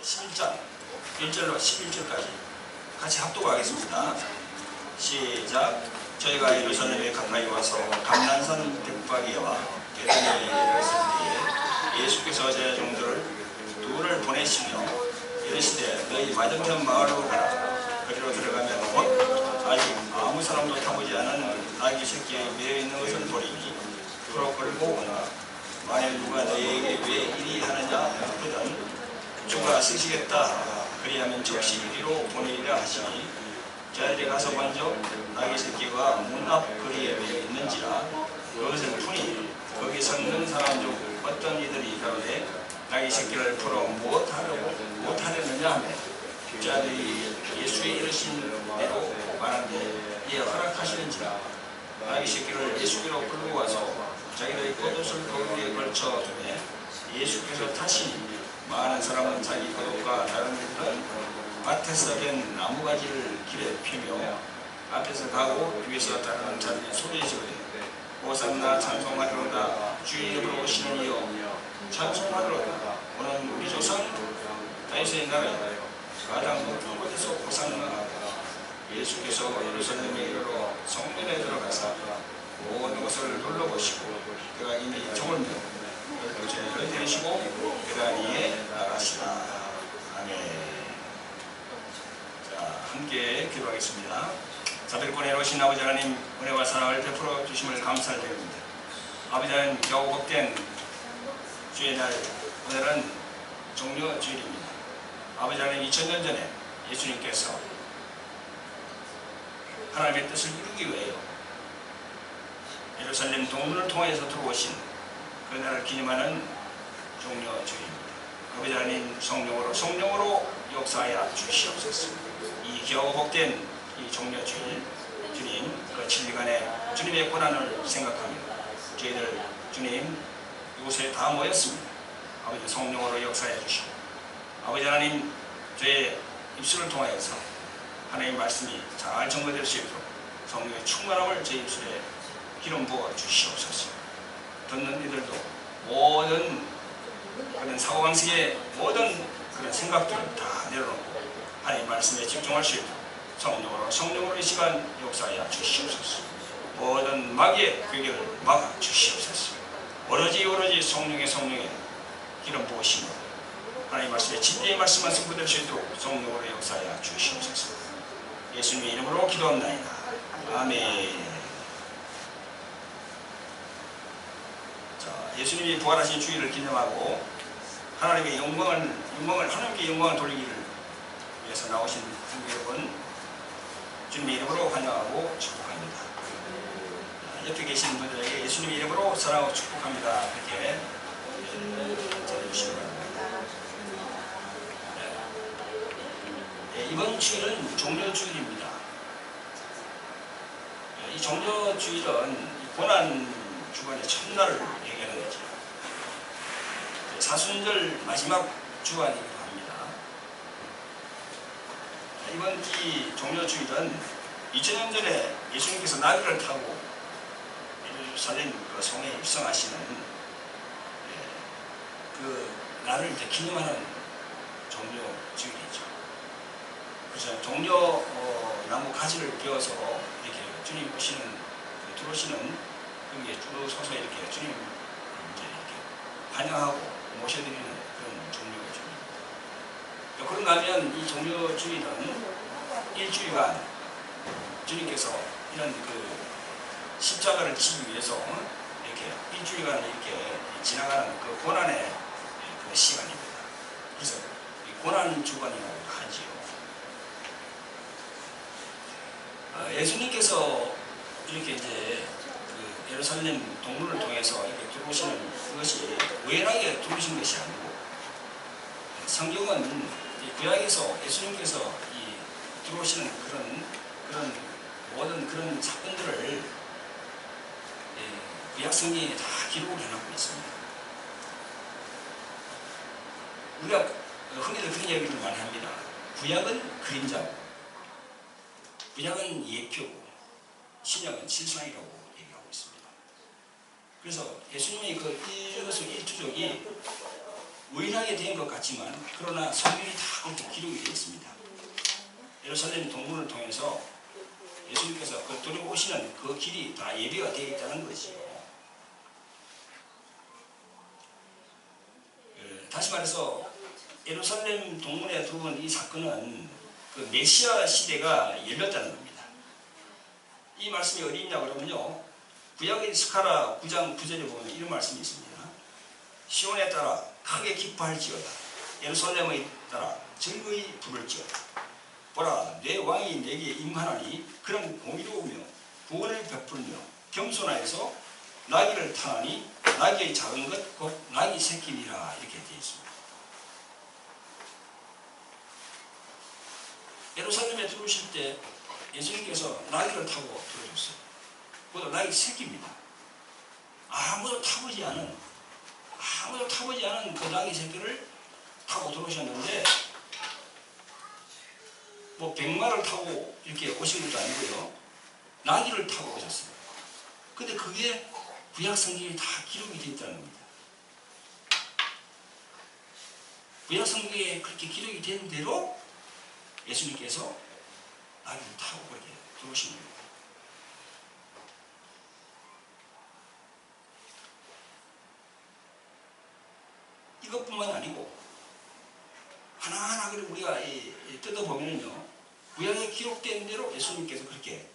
11장 1절로 11절까지 같이 합독하겠습니다. 시작. 저희가 예루살렘에 가까이 와서 감난산 백박이와 베다니아에 이르렀을 때에 예수께서 제 종들을 둘을 보내시며 이르시되 너희 맞은편 마을로 가라. 거기로 들어가면 곧 아직 아무 사람도 타보지 않은 아기 새끼에 매여 있는 것을 보리니 풀어 끌고 오나 만일 누가 너희에게 왜 이리 하느냐 묻거든 주가 쓰시겠다 그리하면 즉시 이리로 보내리라 하시니 저희들이 가서 먼저 아기 새끼가 문 앞 거리에 매여 있는지라 그것을 푸니 거기 섰는 사람 중 어떤 이들이 가로되 아기 새끼를 풀어 무엇하려느냐 하며 저희들이 예수의 이르신 대로 말하는데 이에 허락하시는지라 아기 새끼를 예수께로 끌고 와서 자기들의 겉옷을 거기에 걸쳐 두매 예수께서 타시니 많은 사람은 자기 겉옷과 다른 이들은 밭에서 된 나무가지를 길에 피며 앞에서 가고 뒤에서 따르는 자들이 소리지르되 호산나 찬송하리로다 주의 이름으로 오시는 이여 찬송하리로다 오늘 우리 조상 다윗의 나라에 가장 높은 곳에서 호산나 예수께서 예루살렘에 이르러 성문에 들어가사 모든 것을 둘러보시고 그가 이미 종을 메고 죄를 데리시고 베다니에 나가시라. 아멘. 자, 함께 기도하겠습니다. 자들권에 오신 아버지 하나님 은혜와 사랑을 베풀어 주심을 감사드립니다. 아버지 하나님 겨우 복된 주의 날 오늘은 종려 주일입니다. 아버지 하나님 2000년 전에 예수님께서 하나님의 뜻을 이루기 위하여 예루살렘 동문을 통해서 들어오신 그날을 기념하는 종려주일입니다. 아버지 하나님 성령으로 역사하여 주시옵소서. 이 겨우 복된 이 종려주일 주님 그 7일간의 주님의 고난을 생각하며 저희들 주님 이곳에 다 모였습니다. 아버지 성령으로 역사해 주시고 아버지 하나님 저의 입술을 통하여서 하나님의 말씀이 잘 전거될 수 있도록 성령의 충만함을 제 입술에 기름 부어 주시옵소서. 듣는 이들도 모든 그런 사고방식의 모든 그런 생각들을 다 내려놓고 하나님의 말씀에 집중할 수 있도록 성령으로 이 시간 역사하여 주시옵소서. 모든 마귀의 괴계를 막아 주시옵소서. 오로지 성령의 기름 부으심으로 하나님의 말씀에 진리의 말씀만 선포될 수 있도록 성령으로 역사하여 주시옵소서. 예수님의 이름으로 기도합나이다. 아멘. 자, 예수님이 부활하신 주일을 기념하고 하나님께 영광을 돌리기를 위해서 나오신 성도 여러분, 주님의 이름으로 환영하고 축복합니다. 옆에 계신 분들에게 예수님의 이름으로 사랑하고 축복합니다. 이렇게 전해주시기 바랍니다. 이번 주일은 종려주일입니다. 이 종려주일은 고난 주간의 첫날을 얘기하는 거죠. 사순절 마지막 주간이기도 합니다. 이번 이 종려주일은 2000년 전에 예수님께서 나귀를 타고 예루살렘 그 성에 입성하시는 그 날을 기념하는 종려주일이죠. 그래서 종려 나무 가지를 베어서 이렇게 주님 들어오시는 여기에 쭉 서서 이렇게 주님 이렇게 환영하고 모셔드리는 그런 종려주일입니다. 그런가 하면 이 종려주일은 일주일간 주님께서 이런 그 십자가를 지기 위해서 이렇게 일주일간 이렇게 지나가는 그 고난의 그 시간입니다. 그래서 이 고난 주간이라고 하지요. 예수님께서 이렇게 이제 그 예루살렘 동문을 통해서 이렇게 들어오시는 그것이 우연하게 들어오신 것이 아니고 성경은 구약에서 예수님께서 이 들어오시는 그런 모든 그런 사건들을 구약 성경에 다 기록을 해놓고 있습니다. 우리가 흔히들 그런 얘기를 많이 합니다. 구약은 그림자고 구약은 예표고 신약은 실상이라고 얘기하고 있습니다. 그래서 예수님의 그 일거수 일투족이 우연하게 된 것 같지만 그러나 성경이 다 그렇게 기록이 되어 있습니다. 예루살렘 동문을 통해서 예수님께서 그 들어오시는 그 길이 다 예비가 되어 있다는 것이요. 다시 말해서 예루살렘 동문에 들어온 이 사건은 그 메시아 시대가 열렸다는 겁니다. 이 말씀이 어디 있냐 그러면요. 구약의 스가랴 9장 9절에 보면 이런 말씀이 있습니다. 시온에 따라 크게 기뻐할지어다. 예루살렘에 따라 즐거이 부를지어다. 보라, 내 왕이 내게 임하나니 그는 공의로우며 구원을 베풀며 겸손하여서 나귀를 타나니 나귀의 작은 것 곧 나귀 새끼니라. 이렇게 되어 있습니다. 예루살렘에 들어오실 때 예수님께서 나귀를 타고 들어오셨어요. 그것도 나귀 새끼입니다. 아무도 타보지 않은 그 나귀 새끼를 타고 들어오셨는데 뭐 백마를 타고 이렇게 오신 것도 아니고요. 나귀를 타고 오셨어요. 근데 그게 구약 성경에 다 기록이 되어 있다는 겁니다. 구약 성경에 그렇게 기록이 된 대로 예수님께서 나귀를 타고 그렇게 들어오신 겁니다. 이것뿐만 아니고 하나하나 우리가 뜯어보면요, 구약에 기록된 대로 예수님께서 그렇게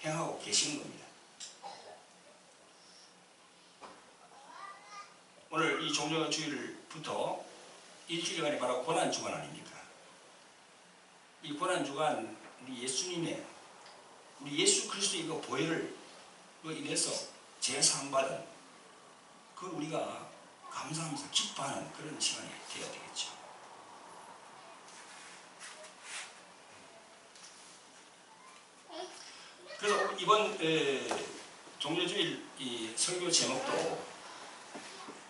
행하고 계시는 겁니다. 오늘 이 종료주일부터 일주일간이 바로 고난주간 아닙니까? 이 고난주간 우리 예수님의, 우리 예수 그리스도의 그 보혈을 인해서 제사함받은 그걸 우리가 감사하면서 기뻐하는 그런 시간이 되어야 되겠죠. 그래서 이번 종료주일 이 설교 제목도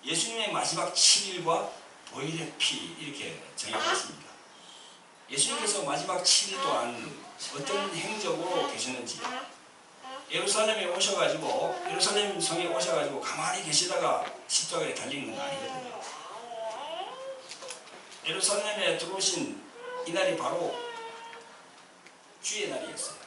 예수님의 마지막 7일과 보혈의 피 이렇게 정해봤습니다. 예수님께서 마지막 7일 동안 어떤 행적으로 계셨는지, 예루살렘에 오셔가지고 예루살렘 성에 오셔가지고 가만히 계시다가 십자가에 달리는 건 아니거든요. 예루살렘에 들어오신 이날이 바로 주의 날이었어요.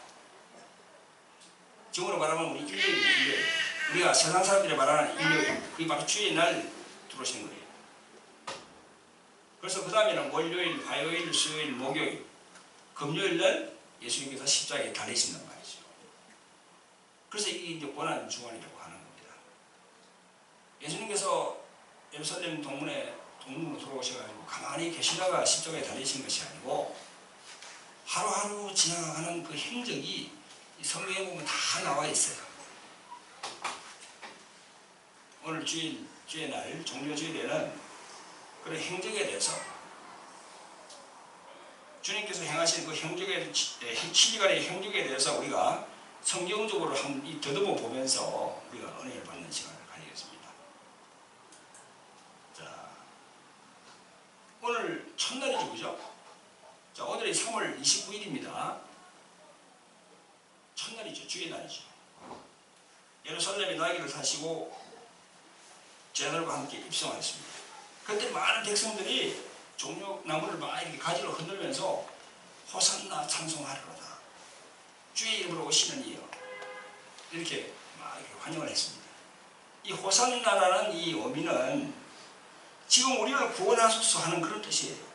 지금으로 말하면 우리 일요일, 우리가 세상 사람들이 말하는 일요일, 그게 바로 주의 날 들어오시는 거예요. 그래서 그 다음에는 월요일, 화요일, 수요일, 목요일, 금요일 날 예수님께서 십자가에 달리신단 말이죠. 그래서 이게 이제 고난주간이라고 하는 겁니다. 예수님께서 예루살렘 동문으로 들어오셔가지고 가만히 계시다가 십자가에 달리신 것이 아니고 하루하루 지나가는 그 행적이 성경에 보면 다 나와 있어요. 오늘 주의 날, 종료주일에는 그런 행적에 대해서 주님께서 행하신 그 행적에, 7일간의 행적에 대해서 우리가 성경적으로 한번 더듬어 보면서 우리가 은혜를 받는 시간을 가지겠습니다. 자, 오늘 첫날이죠, 그죠? 자, 오늘이 3월 29일입니다. 첫날이죠, 주의 날이죠. 예루살렘에 나귀를 타시고 제자들과 함께 입성하였습니다. 그때 많은 백성들이 종려나무를 막 이렇게 가지로 흔들면서 호산나 찬송하리로다. 주의 이름으로 오시는 이여. 이렇게 막 이렇게 환영을 했습니다. 이 호산나라는 이 의미는 지금 우리를 구원하소서 하는 그런 뜻이에요.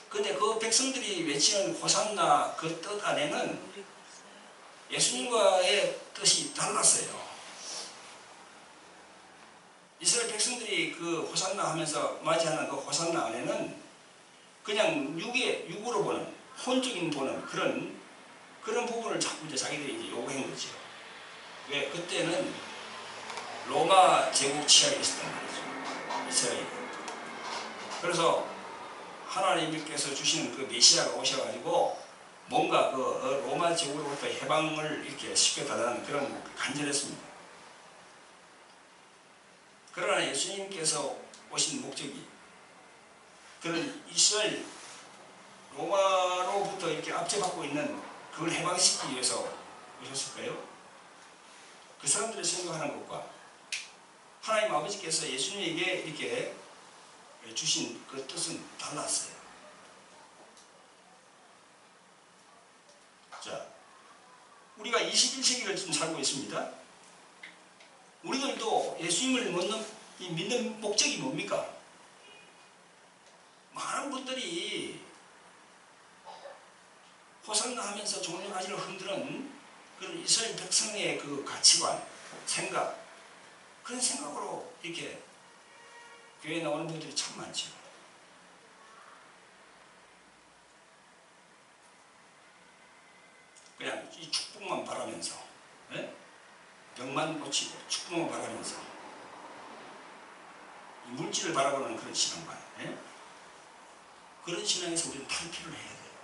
근데 그 백성들이 외치는 호산나 그 뜻 안에는 예수님과의 뜻이 달랐어요. 이스라엘 백성들이 그 호산나 하면서 맞이하는 그 호산나 안에는 그냥 육으로 보는, 혼적인 보는 그런 부분을 자꾸 이제 자기들이 이제 요구한 거죠. 왜? 그때는 로마 제국 치하에 있었단 말이죠. 이스라엘이. 그래서 하나님께서 주시는 그 메시아가 오셔가지고 뭔가 그 로마 제국으로부터 해방을 이렇게 시켜달라는 그런 간절했습니다. 그러나 예수님께서 오신 목적이 그런 이스라엘 로마로부터 이렇게 압제받고 있는 그걸 해방시키기 위해서 오셨을까요? 그 사람들이 생각하는 것과 하나님 아버지께서 예수님에게 이렇게 주신 그 뜻은 달랐어요. 자, 우리가 21세기를 지금 살고 있습니다. 우리들도 예수님을 믿는 목적이 뭡니까? 많은 분들이 호산나 하면서 종려가지를 흔드는 그런 이스라엘 백성의 그 가치관, 생각, 그런 생각으로 이렇게 교회에 나오는 분들이 참 많죠. 그냥 이 축복만 바라면서, 예? 병만 고치고 축복만 바라면서 이 물질을 바라보는 그런 신앙관, 예? 그런 신앙에서 우리는 탈피를 해야 돼요.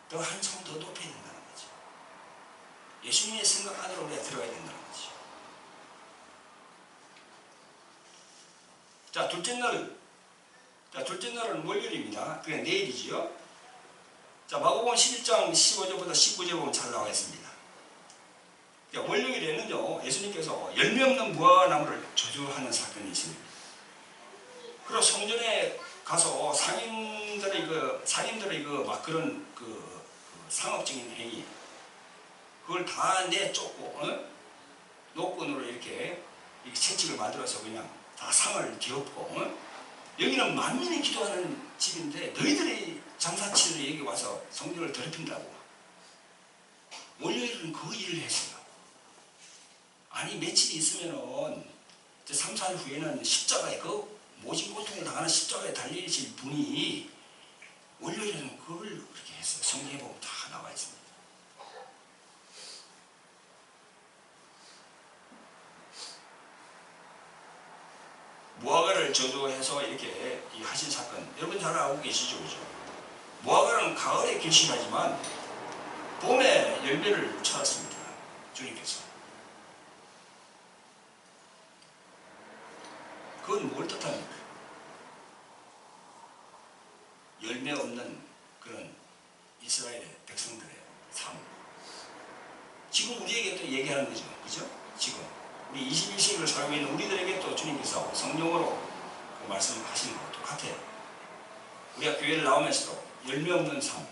더 한참 더 높여야 된다는 거죠. 예수님의 생각 안으로 우리가 들어가야 된다는 거죠. 자, 둘째 날은 월요일입니다. 그게 내일이지요. 자, 마가복음 11장 15절부터 19절 보면 잘 나와 있습니다. 월요일에는요, 예수님께서 열매 없는 무화과나무를 저주하는 사건이 있습니다. 그리고 성전에 가서 상인들의 막 그런 상업적인 행위, 그걸 다 내쫓고, 노끈으로 이렇게 채찍을 만들어서 그냥 다 상을 뒤엎고, 여기는 만민이 기도하는 집인데 너희들이 장사치를 여기 와서 성전을 더럽힌다고. 월요일은 그 일을 했어요. 아니, 며칠이 있으면은 3, 4일 후에는 십자가에 모진 고통을 당하는 십자가에 달리실 분이 월요일에는 그걸 그렇게 했어요. 성경에 보면 다 나와 있습니다. 무화과를 저주해서 이렇게 하신 사건, 여러분 잘 알고 계시죠? 그죠? 무화과는 가을에 결실하지만 봄에 열매를 찾았습니다. 주님께서. 그건 뭘 뜻합니까? 열매 없는 그런 이스라엘의 백성들의 삶. 지금 우리에게 또 얘기하는 거죠. 그죠? 지금. 우리 21세기를 살고 있는 우리들에게 또 주님께서 성령으로 그 말씀하시는 것과 똑같아요. 우리가 교회를 나오면서도 열매 없는 삶.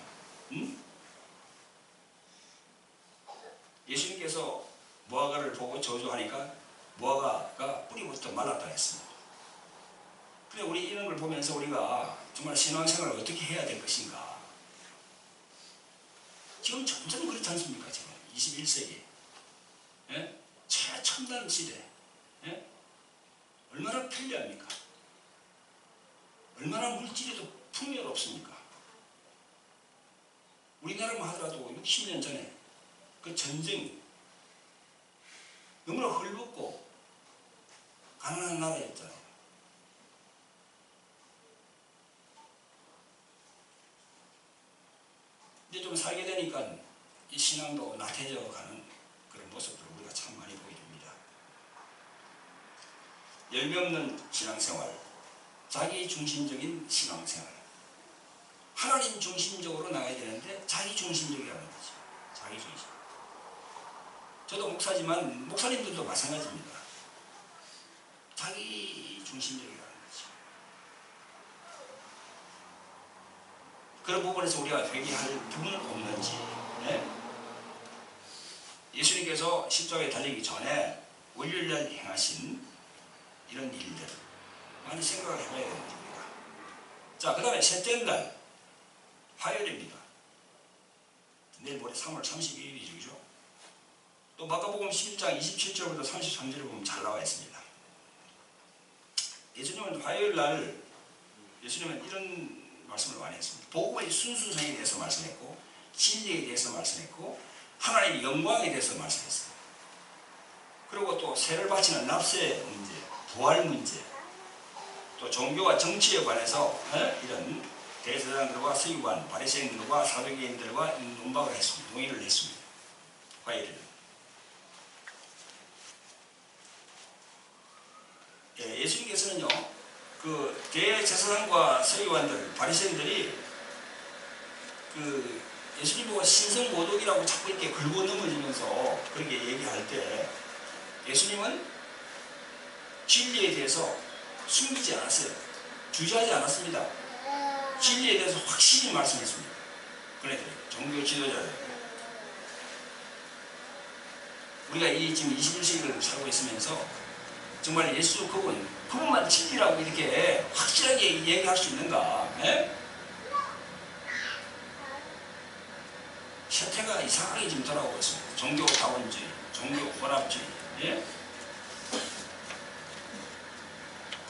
예수님께서 무화과를 보고 저주하니까 무화과가 뿌리부터 말랐다 했습니다. 그래, 우리 이런 걸 보면서 우리가 정말 신앙생활을 어떻게 해야 될 것인가. 지금 점점 그렇지 않습니까? 지금 21세기. 예? 최첨단 시대. 예? 얼마나 편리합니까? 얼마나 물질에도 풍요롭습니까? 우리나라만 하더라도 60년 전에 그 전쟁, 너무나 헐벗고 가난한 나라였잖아요. 이제 좀 살게 되니까 이 신앙도 나태해져 가는 그런 모습들을 우리가 참 많이 보게 됩니다. 열매 없는 신앙생활, 자기 중심적인 신앙생활. 하나님 중심적으로 나가야 되는데 자기 중심적이라는 거죠. 자기 중심. 저도 목사지만 목사님들도 마찬가지입니다. 자기 중심적이라는 거죠. 그런 부분에서 우리가 회개할 부분은 없는지, 예수님께서 십자가에 달리기 전에 월요일날 행하신 이런 일들 많이 생각을 해봐야 됩니다. 자, 그 다음에 셋째 날 화요일입니다. 내일 모레 3월 31일이죠. 그죠? 또 마가복음 11장 27절부터 33절을 보면 잘 나와 있습니다. 예수님은 화요일날 예수님은 이런 말씀을 많이 했습니다. 복음의 순수성에 대해서 말씀했고, 진리에 대해서 말씀했고, 하나님의 영광에 대해서 말씀했어요. 그리고 또 세를 바치는 납세 문제, 부활 문제, 또 종교와 정치에 관해서 이런 대제사장들과 서기관, 바리새인들과 사두개인들과 논박을 했습니다. 논의를 했습니다. 화요일에. 예수님께서는요, 그 대제사장과 서기관들, 바리새인들이 그 예수님 보고 신성모독이라고 자꾸 이렇게 긁어 넘어지면서 그렇게 얘기할 때 예수님은 진리에 대해서 숨기지 않았어요. 주저하지 않았습니다. 진리에 대해서 확실히 말씀했습니다. 그네들이 종교 지도자들. 우리가 이 지금 21세기를 살고 있으면서 정말 예수 그분만 진리라고 이렇게 확실하게 얘기할 수 있는가? 예? 세태가 이상하게 지금 돌아오고 있습니다. 종교 다원주의, 종교 혼합주의. 예?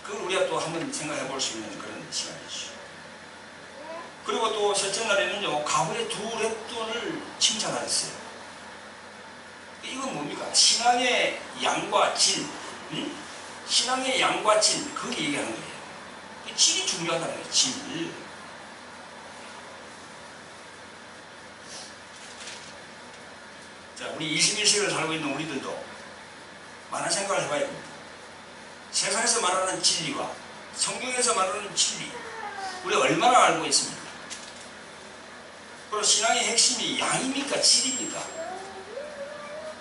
그걸 우리가 또 한번 생각해 볼 수 있는 그런 시간이죠. 그리고 또 셋째 날에는요, 가불의 두 랩돈을 칭찬하셨어요. 이건 뭡니까? 신앙의 양과 질. 응? 신앙의 양과 질. 그게 얘기하는 거예요. 질이 중요하다는 거예요. 질. 자, 우리 21세기를 살고 있는 우리들도 많은 생각을 해봐야 됩니다. 세상에서 말하는 진리와 성경에서 말하는 진리, 우리가 얼마나 알고 있습니까? 그리고 신앙의 핵심이 양입니까? 질입니까?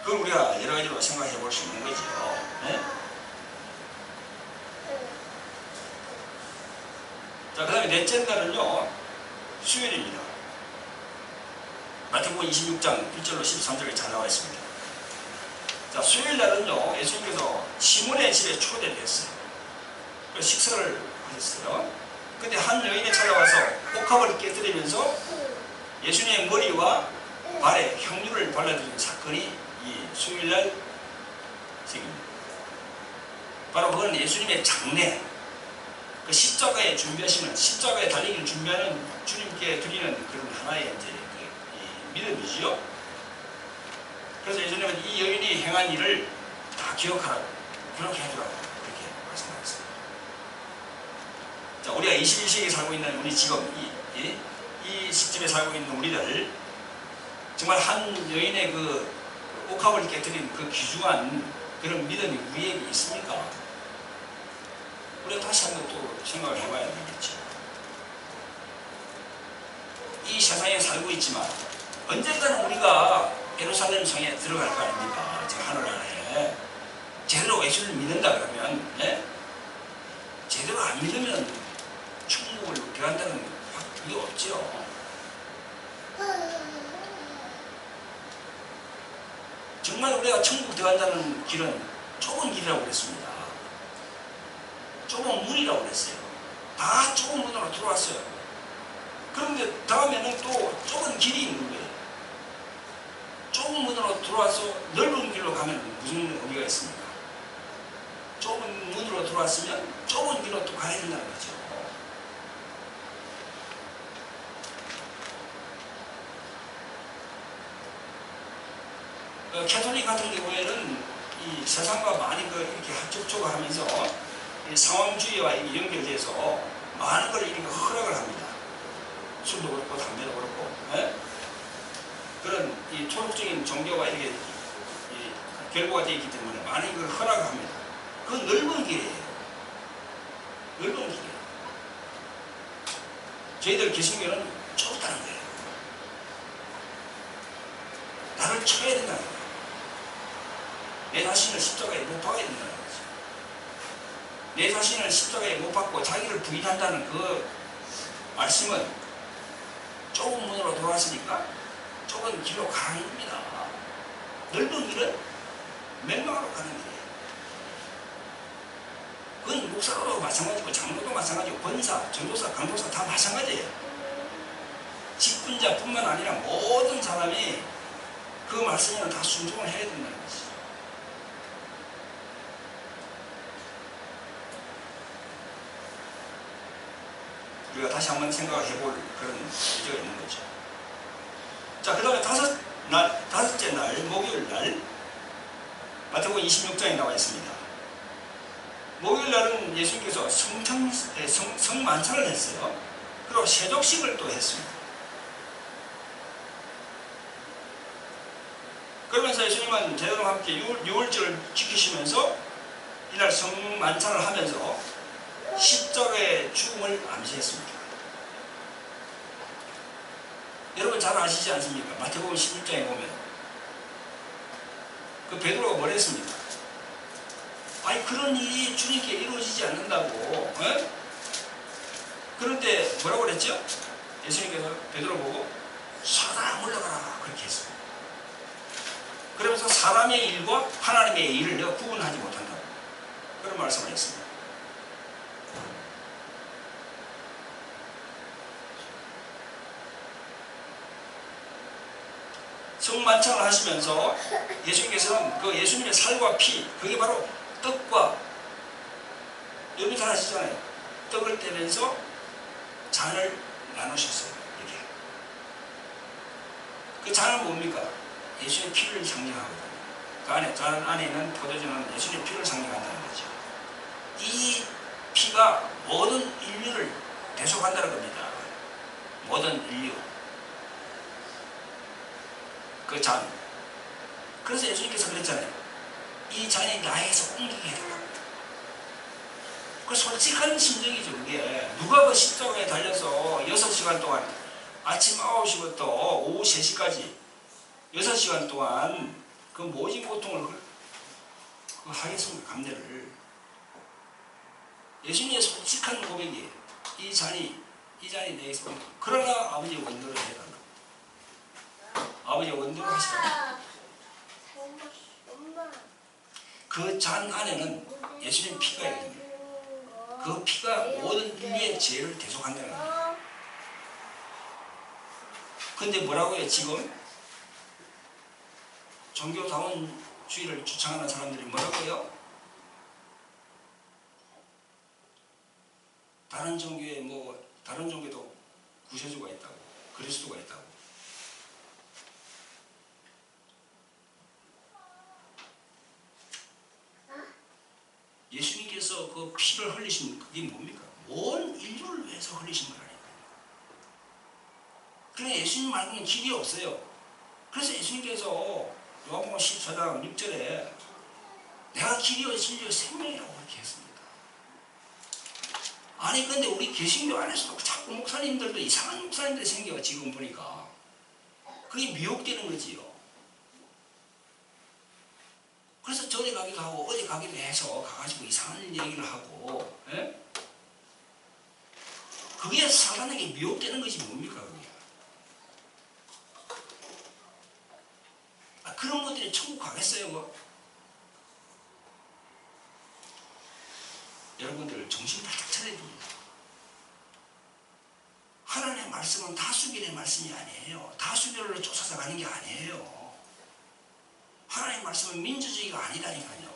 그걸 우리가 여러 가지로 생각해 볼 수 있는 거죠. 네? 자, 그 다음에 넷째 날은요, 수요일입니다. 마태복음 26장 1절로 13절에 잘 나와 있습니다. 자, 수요일 날은요, 예수님께서 시몬의 집에 초대를 했어요. 그래서 식사를 하셨어요. 근데 한 여인이 찾아와서 옥합을 깨뜨리면서 예수님의 머리와 발에 향유를 발라주는 사건이 이 수요일 날 생깁니다. 바로 그건 예수님의 장례, 그 십자가에 준비하시는, 십자가에 달리기를 준비하는 주님께 드리는 그런 하나의 이제 믿음이지요. 그래서 예수님은 이 여인이 행한 일을 다 기억하라고, 그렇게 해주라고 그렇게 말씀하셨습니다. 자, 우리가 21세기에 살고 있는 우리 지금 이 시점에 살고 있는 우리들, 정말 한 여인의 그 옥합을 깨뜨린 그 귀중한 그런 믿음이 우리에게 있습니까? 우리가 다시 한번 또 생각을 해봐야 되겠죠. 이 세상에 살고 있지만 언젠가는 우리가 예루살렘 성에 들어갈 거 아닙니까? 저 하늘 안에. 제대로 예수를 믿는다 그러면, 예? 제대로 안 믿으면 천국을 들어간다는 확률이 없죠. 정말 우리가 천국 들어간다는 길은 좁은 길이라고 그랬습니다. 좁은 문이라고 그랬어요. 다 좁은 문으로 들어왔어요. 그런데 다음에는 또 좁은 길이 있는 거예요. 좁은 문으로 들어와서 넓은 길로 가면 무슨 의미가 있습니까? 좁은 문으로 들어왔으면 좁은 길로 또 가야 된다는 거죠. 캐톨릭 같은 경우에는 이 세상과 많이 이렇게 접촉을 하면서 이 상황주의와 연결돼서 많은 걸 이렇게 허락을 합니다. 술도 그렇고 담배도 그렇고. 예? 그런 이 토록적인 종교가 이렇게 결부가 되어 있기 때문에 많은 걸 허락합니다. 그건 넓은 길이에요. 넓은 길이에요. 저희들 개신교는 좁다는 거예요. 나를 쳐야 된다는 거예요. 내 자신을 십자가에 못 박아야 된다는 거죠. 내 자신을 십자가에 못 박고 자기를 부인한다는 그 말씀은 좁은 문으로 들어왔으니까 좁은 길로 가는 겁니다. 넓은 길은 멸망으로 가는 길이에요. 그건 목사로도 마찬가지고 장로도 마찬가지고 권사, 전도사, 강도사 다 마찬가지예요. 직분자뿐만 아니라 모든 사람이 그 말씀에는 다 순종을 해야 된다는 것이죠. 우리가 다시 한번 생각을 해볼 그런 여지가 있는 거죠. 자, 그 다음에 다섯째 날, 목요일 날, 마태복음 26장에 나와 있습니다. 목요일 날은 예수님께서 성만찬을 했어요. 그리고 세족식을 또 했습니다. 그러면서 예수님은 제자들과 함께 유월절을 지키시면서 이날 성만찬을 하면서 십자가의 죽음을 암시했습니다. 여러분 잘 아시지 않습니까? 마태복음 16장에 보면 그 베드로가 뭘 했습니까? 아니 그런 일이 주님께 이루어지지 않는다고. 에? 그럴 때 뭐라고 그랬죠? 예수님께서 베드로 보고 사단아 물러가라 그렇게 했어요. 그러면서 사람의 일과 하나님의 일을 내가 구분하지 못한다고 그런 말씀을 했습니다. 성만찬을 하시면서 예수님께서는 그 예수님의 살과 피, 그게 바로 떡과, 여러분 잘 아시잖아요. 떡을 떼면서 잔을 나누셨어요. 이렇게. 그 잔은 뭡니까? 예수님의 피를 상징하거든요. 그 안에, 잔 안에는 포도주는 예수님의 피를 상징한다는 거죠. 이 피가 모든 인류를 대속한다는 겁니다. 모든 인류. 그 잔. 그래서 예수님께서 그랬잖아요. 이 잔이 나에게서 옮기게 해달라고. 그 솔직한 심정이죠, 그게. 누가 그 십자가에 달려서 6시간 동안, 아침 9시부터 오후 3시까지 6시간 동안 그 모진 고통을 하겠습니까, 감내를. 예수님의 솔직한 고백이에요. 이 잔이 내게서 옮기게. 그러나 아버지의 원대로 해달라고. 아버지의 원대로 하시라고. 그 잔 안에는 예수님 피가 있습니다. 그 피가 모든 인류의 죄를 대속한다는 거예요. 근데 뭐라고요? 지금 종교다원주의를 주창하는 사람들이 뭐라고요? 다른 종교도 구세주가 있다고, 그리스도가 있다고. 예수님께서 그 피를 흘리신 그게 뭡니까? 온 인류를 위해서 흘리신 거라니까요. 그러니까 예수님 말고는 길이 없어요. 그래서 예수님께서 요한복음 14장 6절에 내가 길이요 진리요 생명이라고 그렇게 했습니다. 아니 근데 우리 개신교 안에서도 자꾸 목사님들도 이상한 목사님들이 생겨요. 지금 보니까 그게 미혹되는 거지요. 그래서 전에 가기도 하고 어디 가기도 해서 가가지고 이상한 얘기를 하고, 에? 그게 사단에게 미혹되는 것이 뭡니까 그게? 그런 것들이 천국 가겠어요? 뭐? 여러분들 정신 바짝 차려야 됩니다. 하나님의 말씀은 다수결의 말씀이 아니에요. 다수결로 쫓아서 가는 게 아니에요. 하나님의 말씀은 민주주의가 아니라니까요.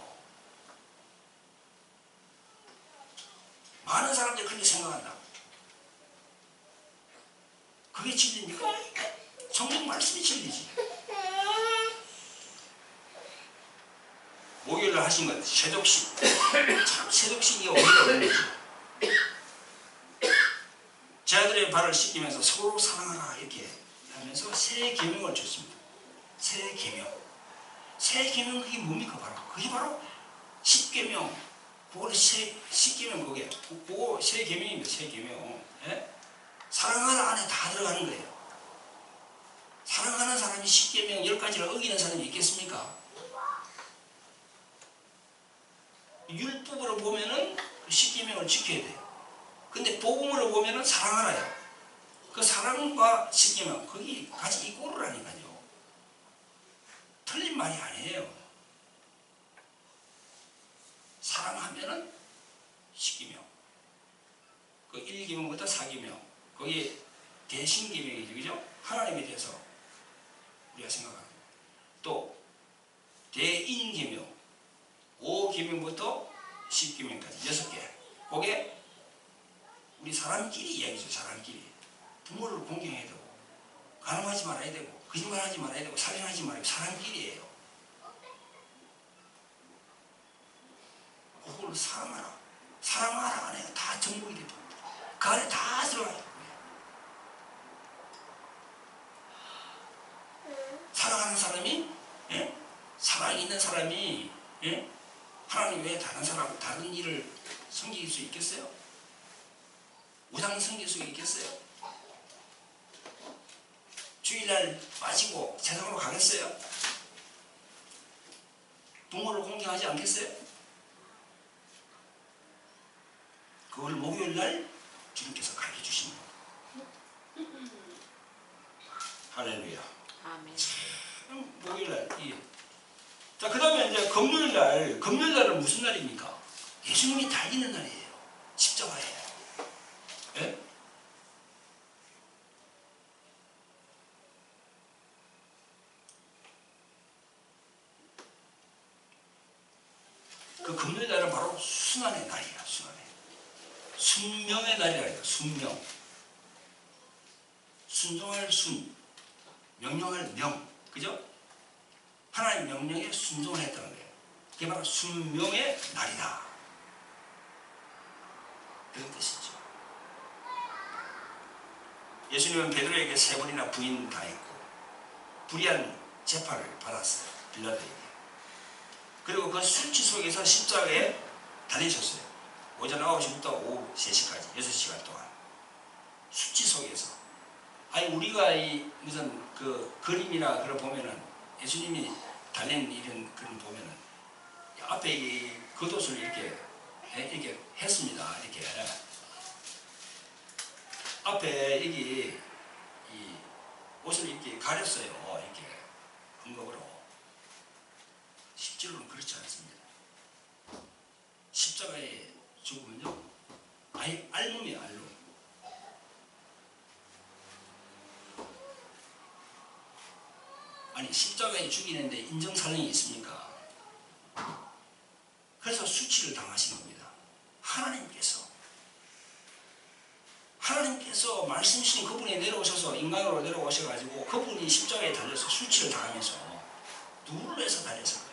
많은 사람들이 그렇게 생각한다. 그게 진리입니까? 성경 말씀이 진리지. 목요일날 하신 건 세독식. 참 세독식이 어디가 없는지. 제 아들의 발을 씻기면서 서로 사랑하라 이렇게 하면서 새 계명을 줬습니다. 새 계명. 새 계명 그게 뭡니까? 그게 바로 10계명. 그거는 10계명 그거 새 계명입니다. 새 계명. 예? 사랑하라 안에 다 들어가는 거예요. 사랑하는 사람이 10계명 10가지를 어기는 사람이 있겠습니까? 율법으로 보면은 10계명을 지켜야 돼요. 근데 복음으로 보면은 사랑하라요. 그 사랑과 10계명 거기 같이 이꼬르라니까요. 틀린 말이 아니에요. 사랑하면은 10계명. 그 1계명부터 4계명. 거기에 대신계명이죠. 그죠? 하나님에 대해서 우리가 생각합니다. 또 대인계명. 5계명부터 10계명까지 6개. 그게 우리 사람끼리 이야기죠. 사람끼리. 부모를 공경해야 되고 간음하지 말아야 되고 거짓말하지 말아야 되고 살인하지 말아야 되고 사람끼리예요. 그걸 사랑하라. 사랑하라 안에 다 정복이 됩니다. 그 안에 다 들어가요. 사랑하는 사람이, 예? 사랑이 있는 사람이, 예? 하나님 외에 다른 일을 섬길 수 있겠어요? 우상 섬길 수 있겠어요? 주일날 빠지고 세상으로 가겠어요? 부모를 공경하지 않겠어요? 그걸 목요일날 주님께서 가르쳐 주시는 거예요. 할렐루야. 아멘. 목요일날 이게. 자, 그 다음에 이제 금요일날은 무슨 날입니까? 예수님이 달리는 날이에요. 십자가예요. 예? 그 금요일날은 바로 순환의 날이야. 순명의 날이라 해요. 순명. 순종할 순, 명령할 명. 그죠? 하나님 명령에 순종을 했다는 거예요. 그게 바로 순명의 날이다. 그런 뜻이죠. 예수님은 베드로에게 3번이나 부인당했고 불의한 재판을 받았어요. 빌라도에게. 그리고 그 수치 속에서 십자가에 달리셨어요. 오전 9시부터 오후 3시까지 6시간 동안 수치 속에서. 아니 우리가 이 무슨 그 그림이나 그런 보면은 예수님이 달리는 이런 그런 보면은 앞에 이 겉옷을 이렇게 했습니다. 이렇게 앞에 여기 이 옷을 이렇게 가렸어요. 이렇게 금목으로. 실제로는 그렇지 않습니다. 십자가에 죽으면요, 아예 알몸이에요. 알몸. 아니 십자가에 죽이는데 인정사령이 있습니까? 그래서 수치를 당하신 겁니다. 하나님께서 말씀이신 그분이 내려오셔서 인간으로 내려오셔가지고 그분이 십자가에 달려서 수치를 당하면서 누구를 위해서 달렸을까요?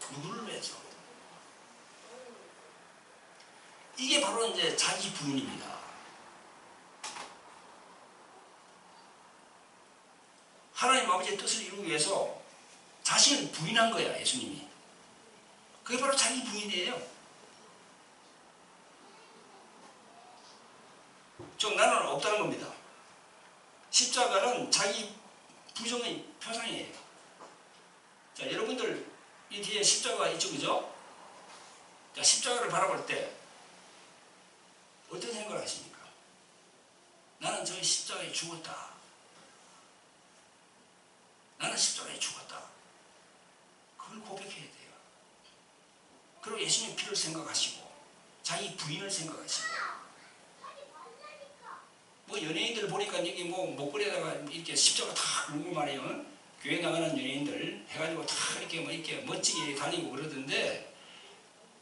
누구를 위해서? 이게 바로 이제 자기 부인입니다. 하나님 아버지의 뜻을 이루기 위해서 자신을 부인한 거야, 예수님이. 그게 바로 자기 부인이에요. 즉 나는 없다는 겁니다. 십자가는 자기 부정의 표상이에요. 자, 여러분들 이 뒤에 십자가가 있죠, 그죠? 자, 십자가를 바라볼 때 어떤 생각을 하십니까? 나는 저희 십자가에 죽었다. 나는 십자가에 죽었다. 그걸 고백해야 돼요. 그리고 예수님 피를 생각하시고 자기 부인을 생각하시고. 뭐 연예인들 보니까 여기 뭐 목걸이에다가 이렇게 십자가 탁 누르고 말이에요. 교회 나가는 연예인들 해가지고 탁 이렇게 뭐 이렇게 멋지게 다니고 그러던데,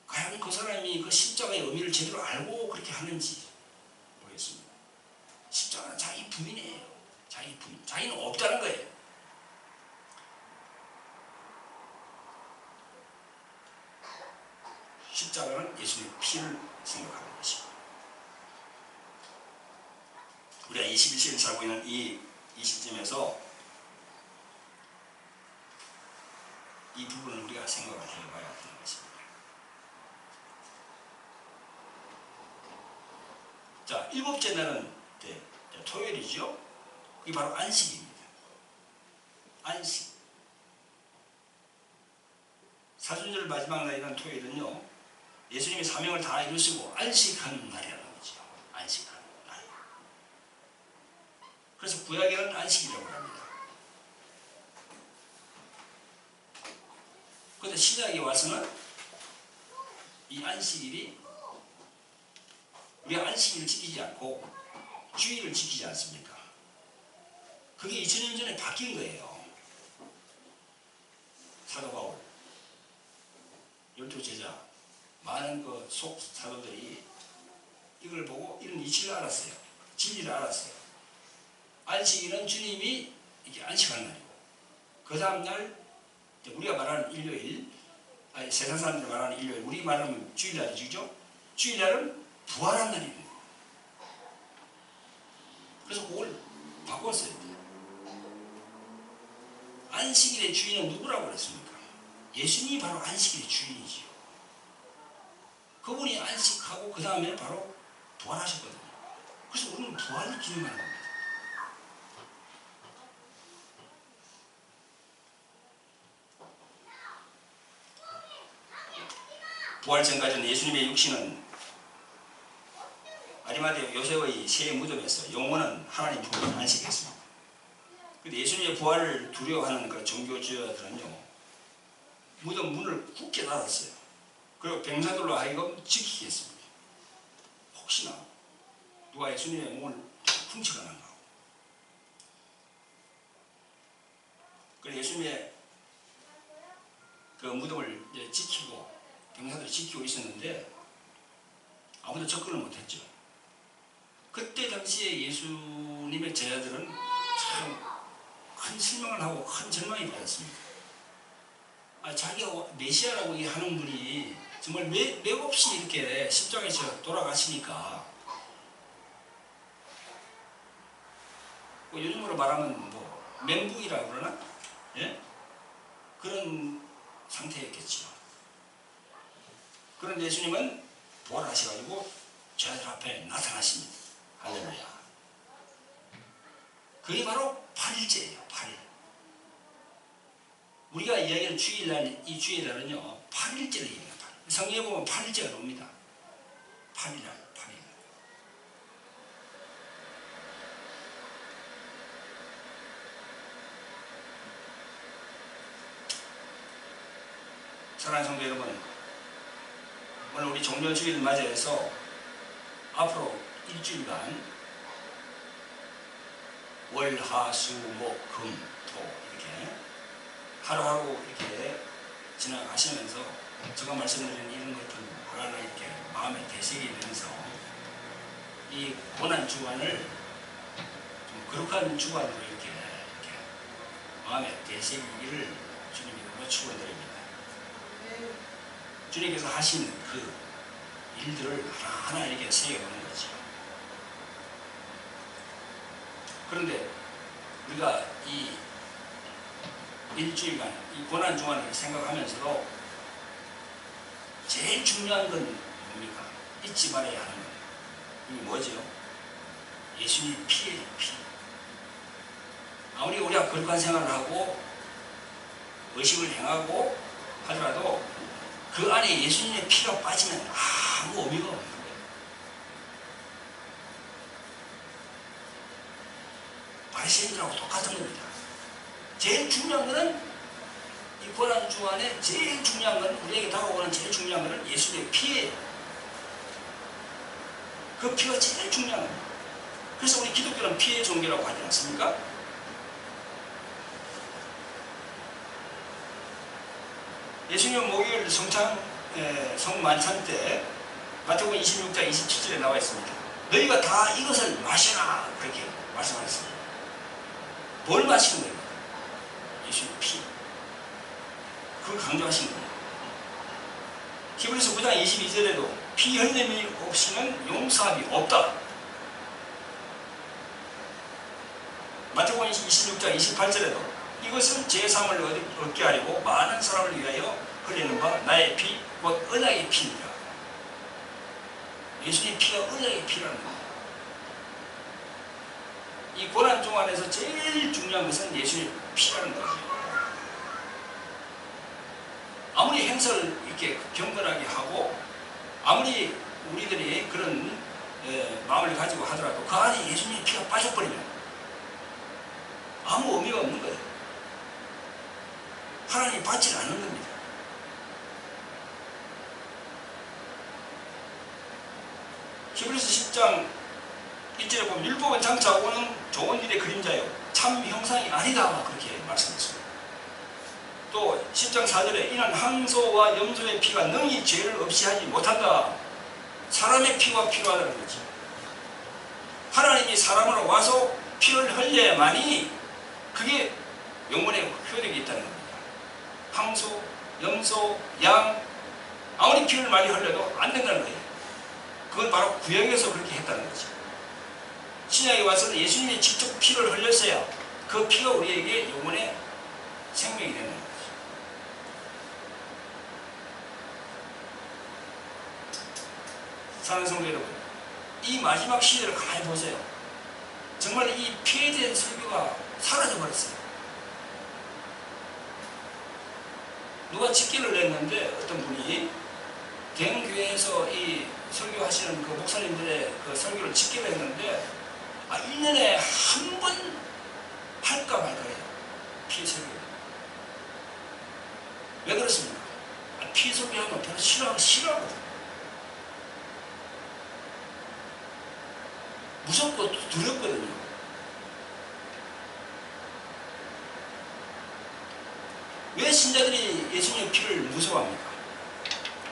과연 그 사람이 그 십자가의 의미를 제대로 알고 그렇게 하는지 모르겠습니다. 십자가는 자기 부인이에요. 자기 부인. 자기는 없다는 거예요. 십자가는 예수님의 피를 생각하는 것입니다. 우리가 21세기를 살고 있는 이 시점에서 이 부분을 우리가 생각을 해봐야 되는 것입니다. 자, 7째 날은 토요일이죠. 그게 바로 안식입니다. 안식. 사순절 마지막 날이란 토요일은요, 예수님이 사명을 다 이루시고 안식하는 날이라는 거죠. 안식하는 날. 그래서 구약에는 안식이라고 합니다. 그런데 신약에 와서는 이 안식일이, 우리가 안식일을 지키지 않고 주일을 지키지 않습니까? 그게 2000년 전에 바뀐 거예요. 사도 바울, 12제자, 많은 그 속 사도들이 이걸 보고 이런 이치를 알았어요. 진리를 알았어요. 안식일은 주님이 이렇게 안식하는 날이고, 그 다음날 우리가 말하는 일요일, 아니 세상 사람들이 말하는 일요일, 우리 말하면 주일날이죠. 주일날은 부활한 날입니다. 그래서 그걸 바꿨어요. 안식일의 주인은 누구라고 그랬습니까? 예수님이 바로 안식일의 주인이지요. 그분이 안식하고 그 다음에 바로 부활하셨거든요. 그래서 우리는 부활을 기념하는 겁니다. 부활 전까지는 예수님의 육신은 아리마대 요셉의 새 무덤에서 영원한 하나님 품에 안식했습니다. 근데 예수님의 부활을 두려워하는 그 종교주의자들은요, 무덤 문을 굳게 닫았어요. 그리고 병사들로 하여금 지키게 했습니다. 혹시나 누가 예수님의 몸을 훔쳐가는가 하고. 그래서 예수님의 그 무덤을 이제 지키고 병사들이 지키고 있었는데 아무도 접근을 못했죠. 그때 당시에 예수님의 제자들은 참 큰 실망을 하고 큰 절망이 받았습니다. 자기가 메시아라고 하는 분이 정말 맥없이 이렇게 십자가에서 돌아가시니까, 뭐 요즘으로 말하면 뭐 멘붕이라고 그러나? 예? 그런 상태였겠죠. 그런데 예수님은 부활하셔가지고 제자들 앞에 나타나십니다. 할렐루야. 그게 바로 8일째예요. 8일. 우리가 이야기하는 주일날, 이 주일날은요 8일째를 얘기합니다. 성경에 보면 8일째가 나옵니다. 8일날, 8일. 사랑하는 성도 여러분, 오늘 우리 종료주일을 맞이해서 앞으로 일주일간 월, 하, 수, 목, 금, 토 이렇게 하루하루 이렇게 지나가시면서 제가 말씀드리는 이런 것들 하나하나 이렇게 마음에 되새기면서 이 고난 주간을 좀 거룩한 주간으로 이렇게 마음에 되새기기를 주님으로 축원드립니다. 주님께서 하신 그 일들을 하나하나 이렇게 새겨보는 거죠. 그런데 우리가 이 일주일간 이 고난 주간을 생각하면서도 제일 중요한 건 뭡니까? 잊지 말아야 하는 건 이게 뭐죠? 예수님의 피예요. 피. 아무리 우리가 거룩한 생활을 하고 의식을 행하고 하더라도 그 안에 예수님의 피가 빠지면 아무 의미가 없는 거예요. 바리새인들하고 똑같은 겁니다. 제일 중요한 것은 이 고난 주간에 제일 중요한 것은 우리에게 다가오는 제일 중요한 것은 예수님의 피예요. 그 피가 제일 중요한 겁니다. 그래서 우리 기독교는 피의 종교라고 하지 않습니까? 예수님은 목요일 성만찬 때 마태복음 26장 27절에 나와 있습니다. 너희가 다 이것을 마셔라 그렇게 말씀하셨습니다. 뭘 마시는 거예요? 예수의 피. 그걸 강조하신 거예요. 히브리서 9장 22절에도 피 흘림이 없이는 용서함이 없다. 마태복음 26장 28절에도 이것은 제3을 얻게 하려고 많은 사람을 위하여 흘리는 바 나의 피, 곧 언약의 피입니다. 예수님의 피가 언약의 피라는 겁니다. 이 고난 중간에서 제일 중요한 것은 예수님의 피라는 거죠. 아무리 행사를 이렇게 경건하게 하고 아무리 우리들이 그런 마음을 가지고 하더라도 그 안에 예수님의 피가 빠져버리면 아무 의미가 없는 거예요. 하나님이 받지 않는 겁니다. 히브리서 10장 1절에 보면 율법은 장차 오는 좋은 일의 그림자요 참 형상이 아니다 그렇게 말씀했습니다. 또 10장 4절에 이는 항소와 염소의 피가 능히 죄를 없이 하지 못한다. 사람의 피가 필요하다는 거지. 하나님이 사람으로 와서 피를 흘려야만이 그게 영혼의 효력이 있다는 겁니다. 항소, 염소, 양 아무리 피를 많이 흘려도 안 된다는 거예요. 그건 바로 구약에서 그렇게 했다는 거죠. 신약에 와서는 예수님이 직접 피를 흘렸어야 그 피가 우리에게 영혼의 생명이 되는 거죠. 사랑하는 성도 여러분, 이 마지막 시대를 가만히 보세요. 정말 이 피에 대한 설교가 사라져버렸어요. 누가 집기를 냈는데 어떤 분이 대형교회에서 이 설교하시는 그 목사님들의 그 설교를 집계를 했는데 1년에 한 번 할까 말까요. 피해 설교. 왜 그렇습니까? 피해 설교하면 별로 싫어하거든요. 무섭고 두렵거든요. 왜 신자들이 예수님의 피를 무서워합니까?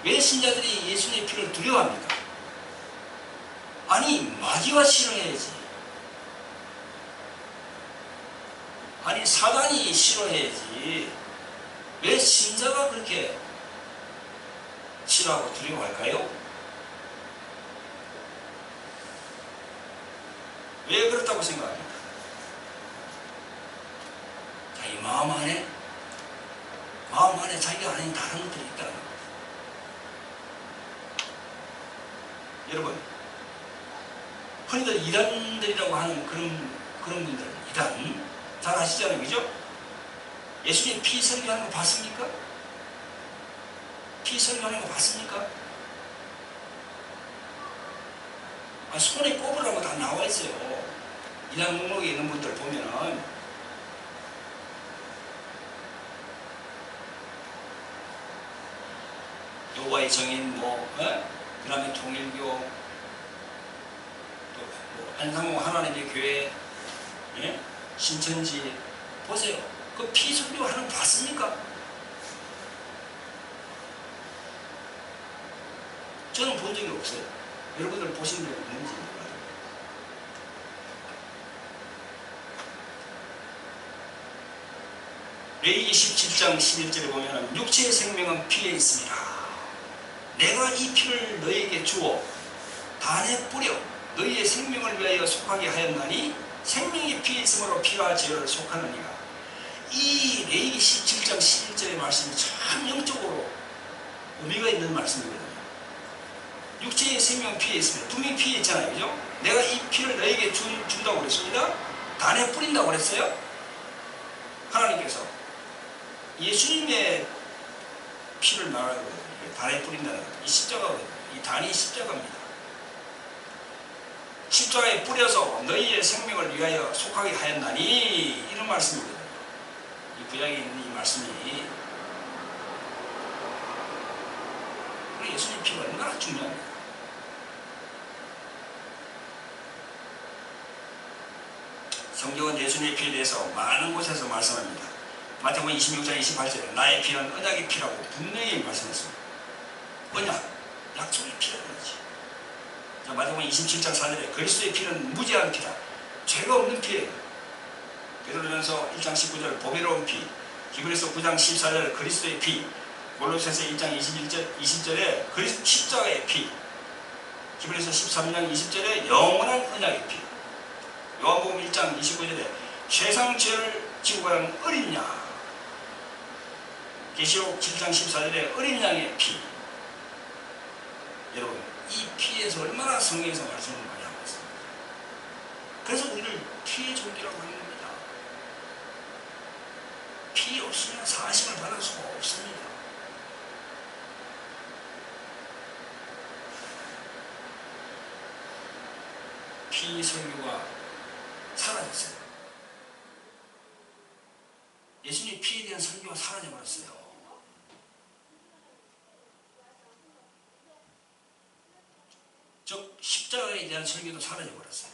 왜 신자들이 예수님의 피를 두려워합니까? 아니, 마귀가 싫어해야지. 아니, 사단이 싫어해야지. 왜 신자가 그렇게 싫어하고 두려워할까요? 왜 그렇다고 생각합니까? 자기 마음 안에 자기가 아닌 다른 것들이 있다는 거. 여러분, 흔히들 이단들이라고 하는 그런 분들, 이단 잘 아시잖아요, 그죠? 예수님 피 설교하는 거 봤습니까? 피 설교하는 거 봤습니까? 손에 꼽으라고 다 나와 있어요. 이단 목록에 있는 분들 보면은 여호와의 정인, 그 다음에 통일교, 또 안상호 하나님의 교회, 예? 신천지 보세요. 그 피 설교하는 거 봤습니까? 저는 본 적이 없어요. 여러분들 보신 적 있는지 몰라요. 레위기 17장 11절에 보면 육체의 생명은 피에 있습니다. 내가 이 피를 너희에게 주어 단에 뿌려 너희의 생명을 위하여 속하게 하였나니 생명이 피에 있으므로 피와 제를 속하느니라. 이 레위기 17장 11절의 말씀이 참 영적으로 의미가 있는 말씀이거든요. 육체의 생명은 피에 있습니다. 분명히 피에 있잖아요, 그죠? 내가 이 피를 너희에게 준다고 그랬습니다. 단에 뿌린다고 그랬어요. 하나님께서 예수님의 피를 말하거든요. 단에 뿌린다는 것. 이 십자가거든요. 이 단이 십자가입니다. 십자가에 뿌려서 너희의 생명을 위하여 속하게 하였나니 이런 말씀이거든요. 이 구약에 있는 이 말씀이 우리 예수님 피가 얼마나 중요합니다. 성경은 예수님의 피에 대해서 많은 곳에서 말씀합니다. 마태복음 26장 28절에 나의 피는 언약의 피라고 분명히 말씀했습니다. 언약, 약속의 피라는 거지. 자, 마태복음 27장 4절에 그리스도의 피는 무죄한 피다. 죄가 없는 피예요. 베드로전서 1장 19절 보배로운 피, 히브리서 9장 14절 그리스도의 피, 골로새서 1장 20절에 십자가의 피, 히브리서 13장 20절에 영원한 언약의 피, 요한복음 1장 29절에 세상 죄를 지고 가는 어린 양, 계시록 7장 14절에 어린 양의 피. 여러분, 이 피에서 얼마나 성경에서 말씀을 많이 하고 있습니다. 그래서 우리를 피의 종기라고 하는 겁니다. 피 없으면 사심을 받을 수가 없습니다. 피 설교가 사라졌어요. 예수님의 피에 대한 설교가 사라져버렸어요. 즉 십자가에 대한 설교도 사라져버렸어요.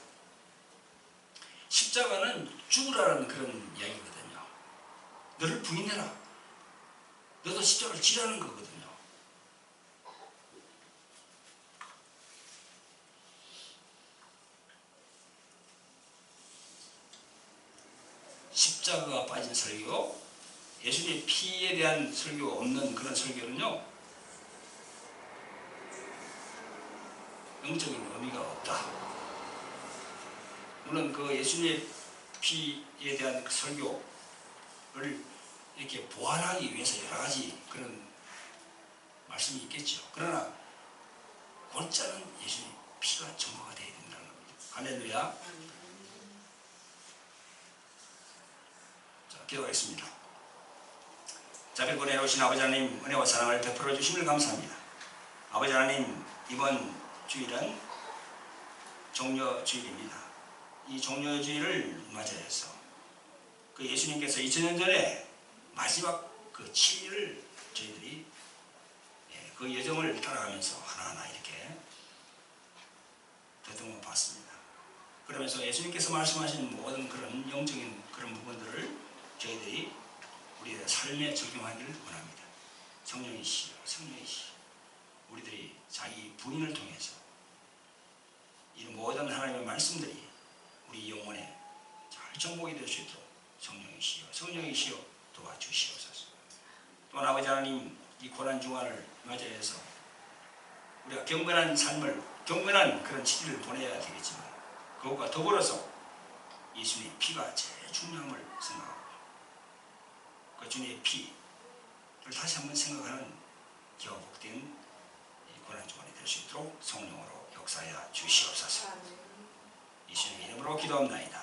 십자가는 죽으라는 그런 이야기거든요. 너를 부인해라. 너도 십자가를 지라는 거거든요. 십자가가 빠진 설교, 예수님의 피에 대한 설교가 없는 그런 설교는요, 영적인 의미가 없다. 물론 그 예수님의 피에 대한 그 설교를 이렇게 보완하기 위해서 여러 가지 그런 말씀이 있겠죠. 그러나 골자는 예수님의 피가 전부가 되어야 된다는 겁니다. 할렐루야. 자, 기도하겠습니다. 자비를 보내오신 아버지 하나님, 은혜와 사랑을 베풀어 주심을 감사합니다. 아버지 하나님, 이번 주일은 종려주일입니다. 이 종려주일을 맞이해서 그 예수님께서 2000년 전에 마지막 그 7일을 저희들이 그 여정을 따라가면서 하나하나 이렇게 더듬어 봤습니다. 그러면서 예수님께서 말씀하신 모든 그런 영적인 그런 부분들을 저희들이 우리의 삶에 적용하기를 원합니다. 성령이시여, 성령이시여, 우리들이 자기 부인을 통해서 이 모든 하나님의 말씀들이 우리 영혼에 잘 정복이 될 수 있도록 성령이시여, 성령이시여 도와주시옵소서. 또한 아버지 하나님, 이 고난 중환을 맞이해서 우리가 경건한 삶을, 경건한 그런 시기를 보내야 되겠지만 그것과 더불어서 예수님의 피가 제일 중요함을 생각하고 그 주님의 피를 다시 한번 생각하는 기가 복된 고난 중환이 될 수 있도록 성령으로 역사하여 주시옵소서. 예수님의 이름으로 기도합나이다.